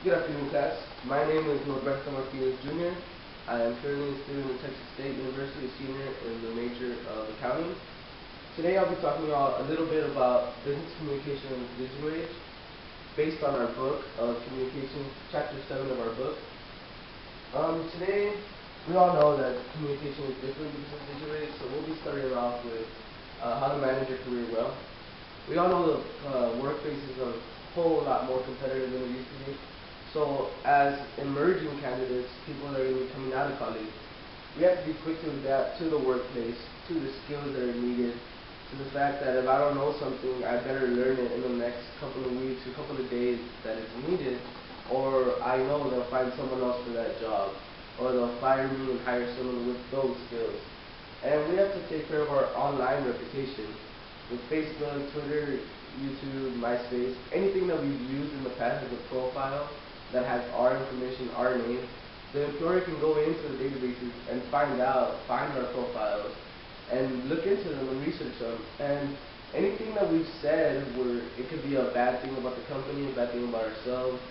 Good afternoon, class. My name is Norberto Martinez Jr. I am currently a student at Texas State University, a senior in the major of accounting. Today I'll be talking a little bit about business communication in the digital age, based on our book of communication, chapter 7 of our book. Today, we all know that communication is different because of the digital age, so we'll be starting off with how to manage your career well. We all know the workplace is a whole lot more competitive than it used to be. So as emerging candidates, people that are going to be coming out of college, we have to be quick to adapt to the workplace, to the skills that are needed, to the fact that if I don't know something, I better learn it in the next couple of weeks or couple of days that it's needed, or I know they'll find someone else for that job, or they'll fire me and hire someone with those skills. And we have to take care of our online reputation with Facebook, Twitter, YouTube, MySpace, anything that we've used in the past as a profile that has our information, our name. The employer can go into the databases and find our profiles and look into them and research them. And anything that we've said where it could be a bad thing about the company, a bad thing about ourselves,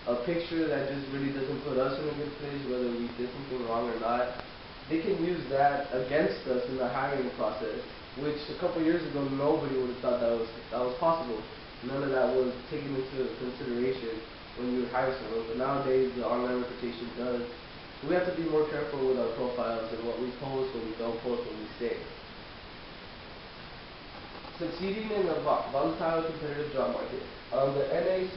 a picture that just really doesn't put us in a good place, whether we did something wrong or not, they can use that against us in the hiring process, which a couple years ago nobody would have thought that was possible. None of that was taken into consideration when you would hire someone, but nowadays the online reputation does. So we have to be more careful with our profiles and what we post, what we don't post, what we say. Succeeding in a volatile competitive job market. The NACE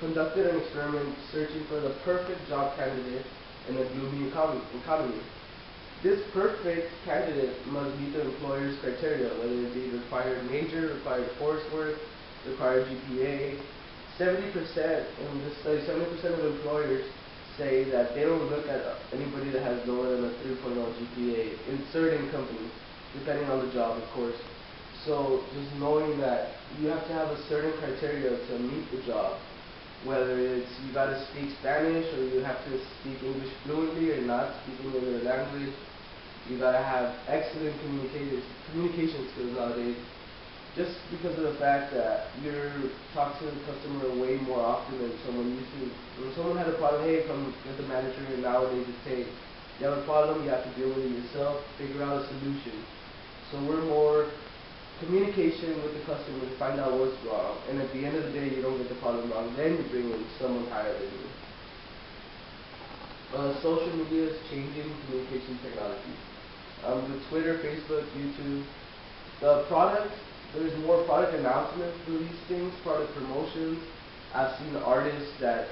conducted an experiment searching for the perfect job candidate in a gloomy economy. This perfect candidate must meet the employer's criteria, whether it be required major, required coursework, required GPA. 70% in this study, 70% of employers say that they don't look at anybody that has lower than a 3.0 GPA in certain companies, depending on the job, of course. So just knowing that you have to have a certain criteria to meet the job, whether it's you got to speak Spanish or you have to speak English fluently or not speaking another language. You got to have excellent communication skills nowadays, just because of the fact that you're talking to the customer way more often than someone used to. When someone had a problem, hey, come get the manager, and nowadays it's, hey, you have a problem, you have to deal with it yourself, figure out a solution. So we're more communication with the customer to find out what's wrong, and at the end of the day, you don't get the problem wrong, then you bring in someone higher than you. Social media is changing communication technology. With Twitter, Facebook, YouTube, there's more product announcements for these things, product promotions. I've seen artists that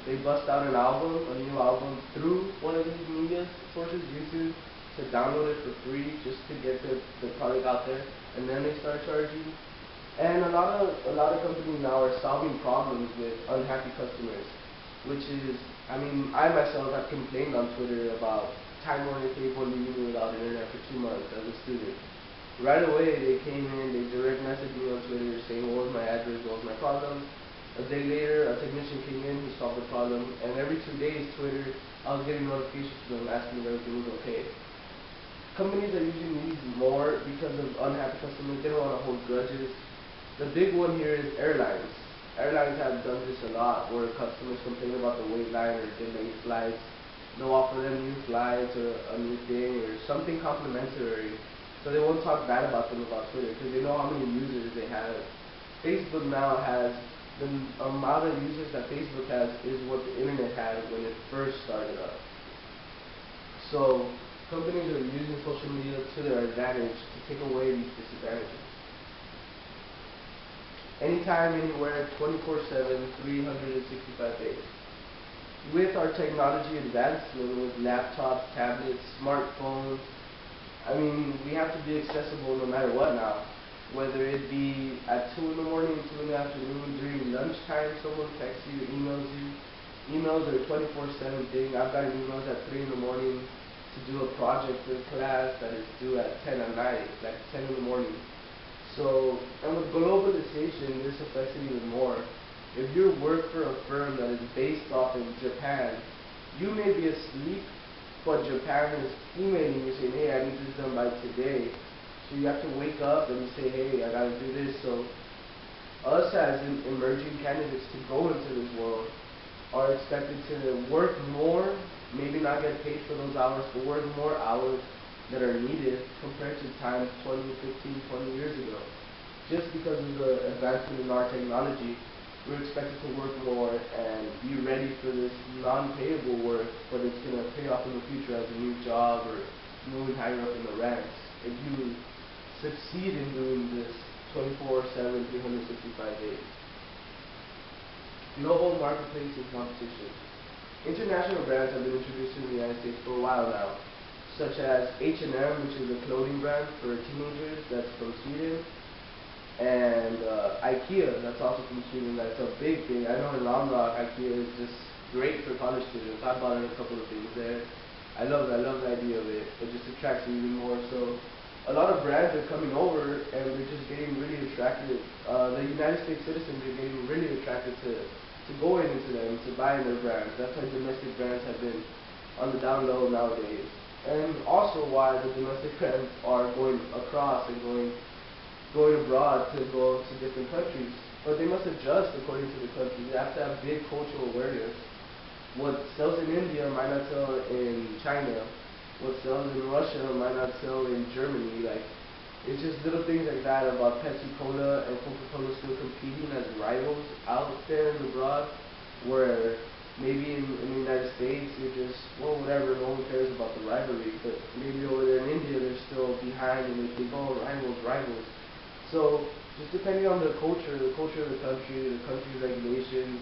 they bust out a new album through one of these media sources, YouTube, to download it for free just to get the product out there, and then they start charging. And a lot of companies now are solving problems with unhappy customers, which is, I mean, I myself have complained on Twitter about Time Warner Cable leaving me without internet for 2 months as a student. Right away, they came in, they direct messaged me on Twitter saying what was my address, what was my problem. A day later, a technician came in, he solved the problem, and every 2 days, Twitter, I was getting notifications from them asking if everything was okay. Companies are using these more because of unhappy customers. They don't want to hold grudges. The big one here is airlines. Airlines have done this a lot, where customers complain about the wait line or delayed flights. They'll offer them new flights or a new thing or something complimentary. So they won't talk bad about them about Twitter because they know how many users they have. Facebook now has the amount of users that Facebook has is what the internet had when it first started up. So companies are using social media to their advantage to take away these disadvantages. Anytime, anywhere, 24/7, 365 days. With our technology advancement, with laptops, tablets, smartphones, I mean, we have to be accessible no matter what now. Whether it be at 2 in the morning, 2 in the afternoon, during lunchtime, someone texts you, emails you. Emails are a 24/7 thing. I've gotten emails at 3 in the morning to do a project for the class that is due at 10 at night, like 10 in the morning. So, and with globalization, this affects it even more. If you work for a firm that is based off in Japan, you may be asleep, but Japan is emailing you saying, hey, I need this done by today. So you have to wake up and say, hey, I gotta do this. So us as emerging candidates to go into this world are expected to work more, maybe not get paid for those hours, but work more hours that are needed compared to times 20, 15, 20 years ago. Just because of the advancement in our technology, we're expected to work more and be ready for this non-payable work, but it's going to pay off in the future as a new job or moving higher up in the ranks. If you succeed in doing this 24/7, 365 days. Global marketplace and competition. International brands have been introduced in the United States for a while now, such as H&M, which is a clothing brand for teenagers, that's from Sweden, and IKEA, that's also from Sweden. That's a big thing. I know in Lomrock, IKEA is just great for college students. I bought in a couple of things there. I love the idea of it. It just attracts me even more. So a lot of brands are coming over and they're just getting really attracted. The United States citizens are getting really attracted to go into them, to buy in their brands. That's why domestic brands have been on the down low nowadays. And also why the domestic brands are going across and going abroad to go to different countries. But they must adjust according to the country. They have to have big cultural awareness. What sells in India might not sell in China. What sells in Russia might not sell in Germany. Like, it's just little things like that about Pepsi-Cola and Coca-Cola still competing as rivals out there and abroad, where maybe in the United States you're just, well, whatever, no one cares about the rivalry, but maybe over there in India they're still behind and they think, oh, rivals. So, just depending on the culture of the country, the country's regulations,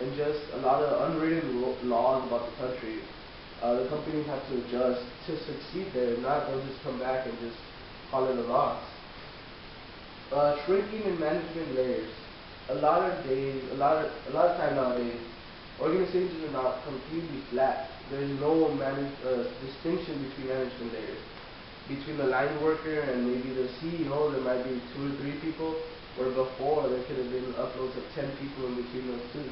and just a lot of unwritten laws about the country, the companies have to adjust to succeed there. If not, they'll just come back and just call it a loss. Shrinking in management layers. A lot of time nowadays, organizations are not completely flat. There's no distinction between management layers. Between the line worker and maybe the CEO, there might be 2 or 3 people, where before there could have been uploads of 10 people in between those two.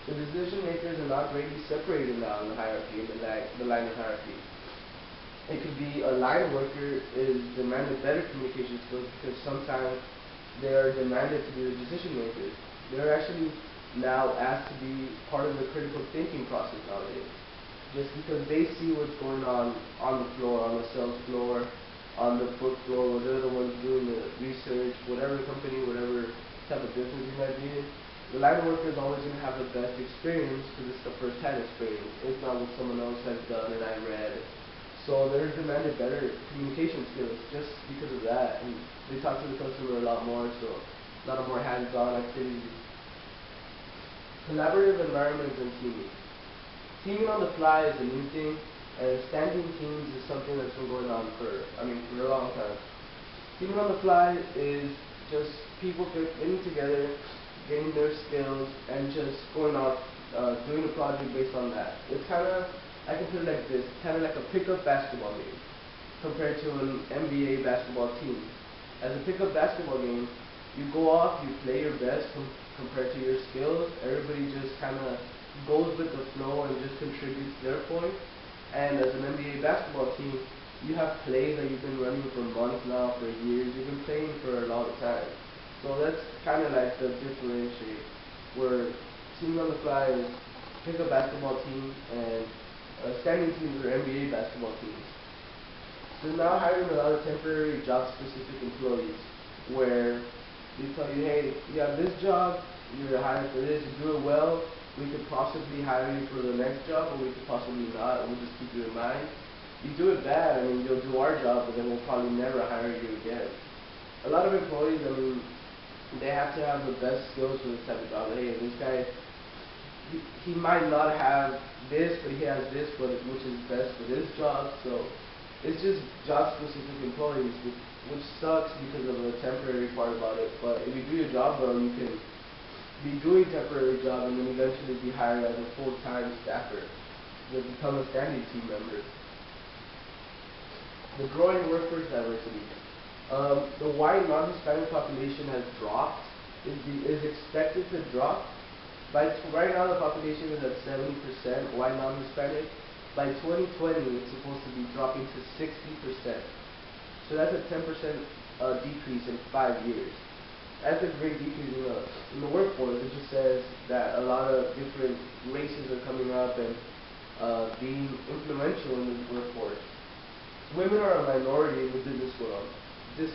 The decision makers are not greatly separated now in the hierarchy, in the line of hierarchy. It could be a line worker is demanded better communication skills because sometimes they are demanded to be the decision makers. They're actually now asked to be part of the critical thinking process nowadays. Just because they see what's going on the floor, on the sales floor, on the book floor, they're the ones doing the research, whatever company, whatever type of business you might be in. The line worker is always going to have the best experience because it's the first-hand experience. It's not what someone else has done and I read. So they're demanded better communication skills just because of that. And they talk to the customer a lot more, so a lot of more hands-on activities. Collaborative environments and teaming. Teaming on the fly is a new thing, and standing teams is something that's been going on for a long time. Teaming on the fly is just people getting together, getting their skills, and just going off, doing a project based on that. It's kind of, I can put it like this, kind of like a pickup basketball game compared to an NBA basketball team. As a pickup basketball game, you go off, you play your best compared to your skills. Everybody just kind of goes with the flow and just contributes their point. And as an NBA basketball team, you have plays that you've been running for months now, for years. You've been playing for a long time. So that's kind of like the differentiate, where teaming on the fly is pick a basketball team and standing teams are NBA basketball teams. So now hiring a lot of temporary job-specific employees, where they tell you, hey, you have this job, you're hired for this, you do it well, we could possibly hire you for the next job, or we could possibly not, and we'll just keep you in mind. You do it bad, you'll do our job, but then we'll probably never hire you again. A lot of employees, they have to have the best skills for this type of job. Hey, this guy, he might not have this, but he has this, which is best for this job. So it's just job-specific employees, which sucks because of the temporary part about it. But if you do your job well, you can be doing temporary job and then eventually be hired as a full-time staffer to become a standing team member. The growing workforce diversity. The white non-Hispanic population has dropped, is expected to drop. Right now the population is at 70% white non-Hispanic. By 2020 it's supposed to be dropping to 60%. So that's a 10% decrease in 5 years. as a great decrease in the workforce. It just says that a lot of different races are coming up and being influential in the workforce. Women are a minority in the business world. This,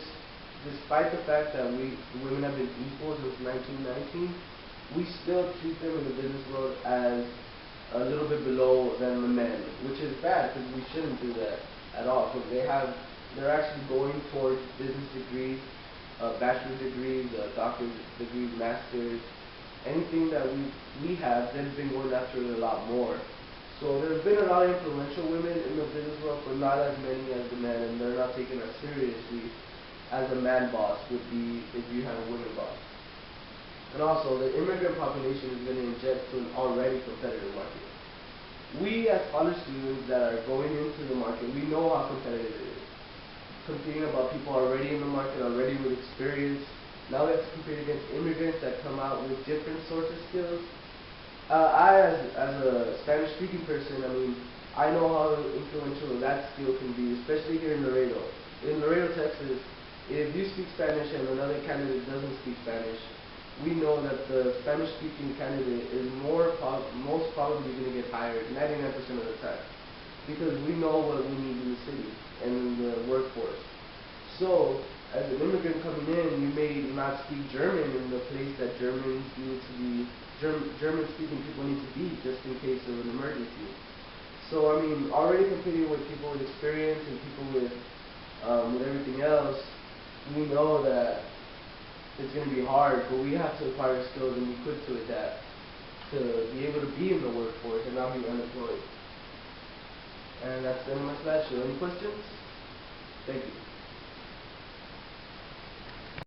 despite the fact that women have been equal since 1919, we still treat them in the business world as a little bit below than the men, which is bad because we shouldn't do that at all. Because they're actually going towards business degrees, bachelor's degrees, doctor's degrees, masters, anything that we have. They've been going after it a lot more. So there's been a lot of influential women in the business world, but not as many as the men, and they're not taken as seriously as a man boss would be if you had a woman boss. And also, the immigrant population is going to inject to an already competitive market. We, as college students that are going into the market, we know how competitive it is. Competing about people already in the market, already with experience. Now we have to compete against immigrants that come out with different sorts of skills. As a Spanish-speaking person, I mean, I know how influential that skill can be, especially here in Laredo. In Laredo, Texas, if you speak Spanish and another candidate doesn't speak Spanish, we know that the Spanish-speaking candidate is most probably going to get hired 99% of the time, because we know what we need in the city and in the workforce. So, as an immigrant coming in, you may not speak German in the place that German-speaking people need to be, just in case of an emergency. So, I mean, already competing with people with experience and people with everything else, we know that it's going to be hard, but we have to acquire skills and be quick to adapt to be able to be in the workforce and not be unemployed. And that's the end of my slideshow. Any questions? Thank you.